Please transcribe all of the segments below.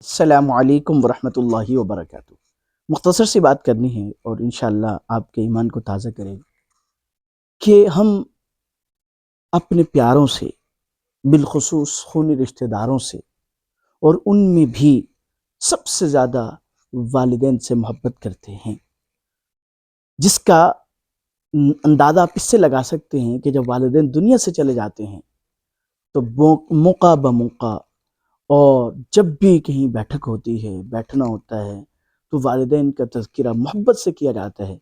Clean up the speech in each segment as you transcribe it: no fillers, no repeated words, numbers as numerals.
السلام علیکم ورحمۃ اللہ وبرکاتہ۔ مختصر سی بات کرنی ہے اور انشاءاللہ آپ کے ایمان کو تازہ کرے گی کہ ہم اپنے پیاروں سے، بالخصوص خونی رشتہ داروں سے، اور ان میں بھی سب سے زیادہ والدین سے محبت کرتے ہیں، جس کا اندازہ آپ اس سے لگا سکتے ہیں کہ جب والدین دنیا سے چلے جاتے ہیں تو موقع بموقع اور جب بھی کہیں بیٹھک ہوتی ہے، بیٹھنا ہوتا ہے، تو والدین کا تذکرہ محبت سے کیا جاتا ہے،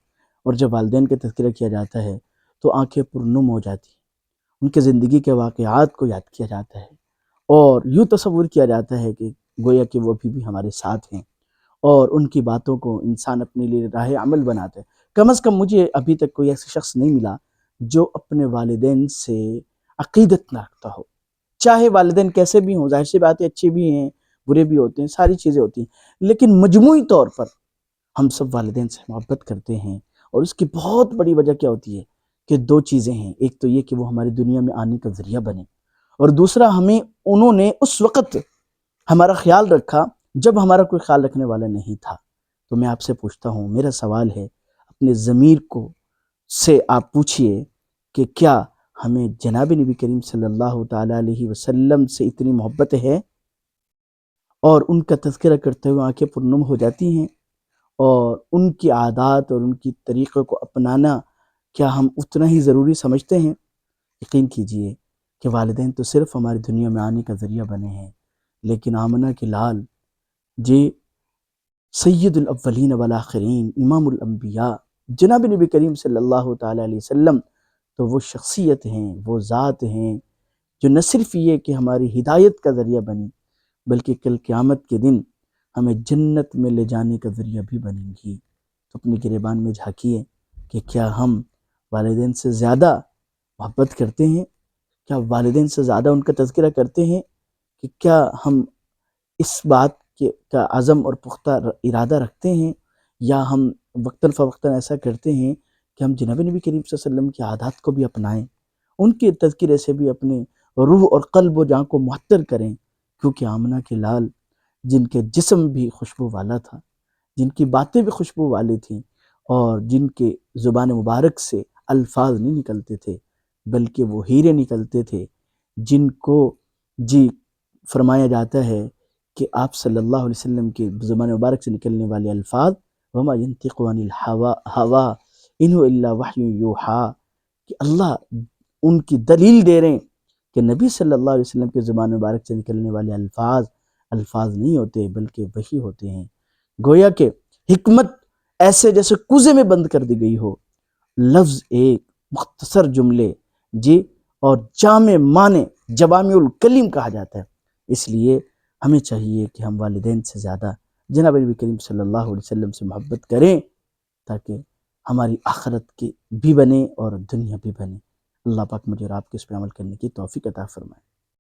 اور جب والدین کا تذکرہ کیا جاتا ہے تو آنکھیں پرنم ہو جاتی ہیں، ان کے زندگی کے واقعات کو یاد کیا جاتا ہے، اور یوں تصور کیا جاتا ہے کہ گویا کہ وہ بھی ہمارے ساتھ ہیں، اور ان کی باتوں کو انسان اپنے لیے راہ عمل بناتا ہے۔ کم از کم مجھے ابھی تک کوئی ایسا شخص نہیں ملا جو اپنے والدین سے عقیدت نہ رکھتا ہو، چاہے والدین کیسے بھی ہوں، ظاہر سی باتیں اچھے بھی ہیں، برے بھی ہوتے ہیں، ساری چیزیں ہوتی ہیں، لیکن مجموعی طور پر ہم سب والدین سے محبت کرتے ہیں، اور اس کی بہت بڑی وجہ کیا ہوتی ہے کہ دو چیزیں ہیں۔ ایک تو یہ کہ وہ ہماری دنیا میں آنے کا ذریعہ بنے، اور دوسرا ہمیں انہوں نے اس وقت ہمارا خیال رکھا جب ہمارا کوئی خیال رکھنے والا نہیں تھا۔ تو میں آپ سے پوچھتا ہوں، میرا سوال ہے، اپنے ضمیر کو سے آپ پوچھئے کہ کیا ہمیں جناب نبی کریم صلی اللہ تعالیٰ علیہ وسلم سے اتنی محبت ہے، اور ان کا تذکرہ کرتے ہوئے آنکھیں پرنم ہو جاتی ہیں، اور ان کی عادات اور ان کی طریقوں کو اپنانا کیا ہم اتنا ہی ضروری سمجھتے ہیں؟ یقین کیجئے کہ والدین تو صرف ہماری دنیا میں آنے کا ذریعہ بنے ہیں، لیکن آمنہ کے لال جی، سید الاولین والآخرین، امام الانبیاء، جناب نبی کریم صلی اللہ تعالیٰ علیہ وسلم تو وہ شخصیت ہیں، وہ ذات ہیں جو نہ صرف یہ کہ ہماری ہدایت کا ذریعہ بنی، بلکہ کل قیامت کے دن ہمیں جنت میں لے جانے کا ذریعہ بھی بنیں گی۔ تو اپنی گریبان میں جھانکیے کہ کیا ہم والدین سے زیادہ محبت کرتے ہیں؟ کیا والدین سے زیادہ ان کا تذکرہ کرتے ہیں؟ کہ کیا ہم اس بات کا عزم اور پختہ ارادہ رکھتے ہیں، یا ہم وقتاً فوقتاً ایسا کرتے ہیں کہ ہم جناب نبی کریم صلی اللہ علیہ وسلم کی عادات کو بھی اپنائیں، ان کے تذکرے سے بھی اپنے روح اور قلب و جان کو معطر کریں، کیونکہ آمنہ کے لال جن کے جسم بھی خوشبو والا تھا، جن کی باتیں بھی خوشبو والی تھیں، اور جن کے زبان مبارک سے الفاظ نہیں نکلتے تھے بلکہ وہ ہیرے نکلتے تھے، جن کو فرمایا جاتا ہے کہ آپ صلی اللہ علیہ وسلم کے زبان مبارک سے نکلنے والے الفاظ وَمَا يَنْطِقُ عَنِ الْهَوَىٰ إِنْ هُوَ إِلَّا وَحْيٌ يُوحَىٰ، کہ اللہ ان کی دلیل دے رہے ہیں کہ نبی صلی اللہ علیہ وسلم کے زبان مبارک سے نکلنے والے الفاظ نہیں ہوتے بلکہ وحی ہوتے ہیں۔ گویا کہ حکمت ایسے جیسے کوزے میں بند کر دی گئی ہو، لفظ ایک، مختصر جملے اور جامع معنی، جوامع الکلم کہا جاتا ہے۔ اس لیے ہمیں چاہیے کہ ہم والدین سے زیادہ جناب نبی کریم صلی اللہ علیہ وسلم سے محبت کریں، تاکہ ہماری آخرت کی بھی بنے اور دنیا بھی بنے۔ اللہ پاک مجھے اور آپ کے اس پر عمل کرنے کی توفیق عطا فرمائے۔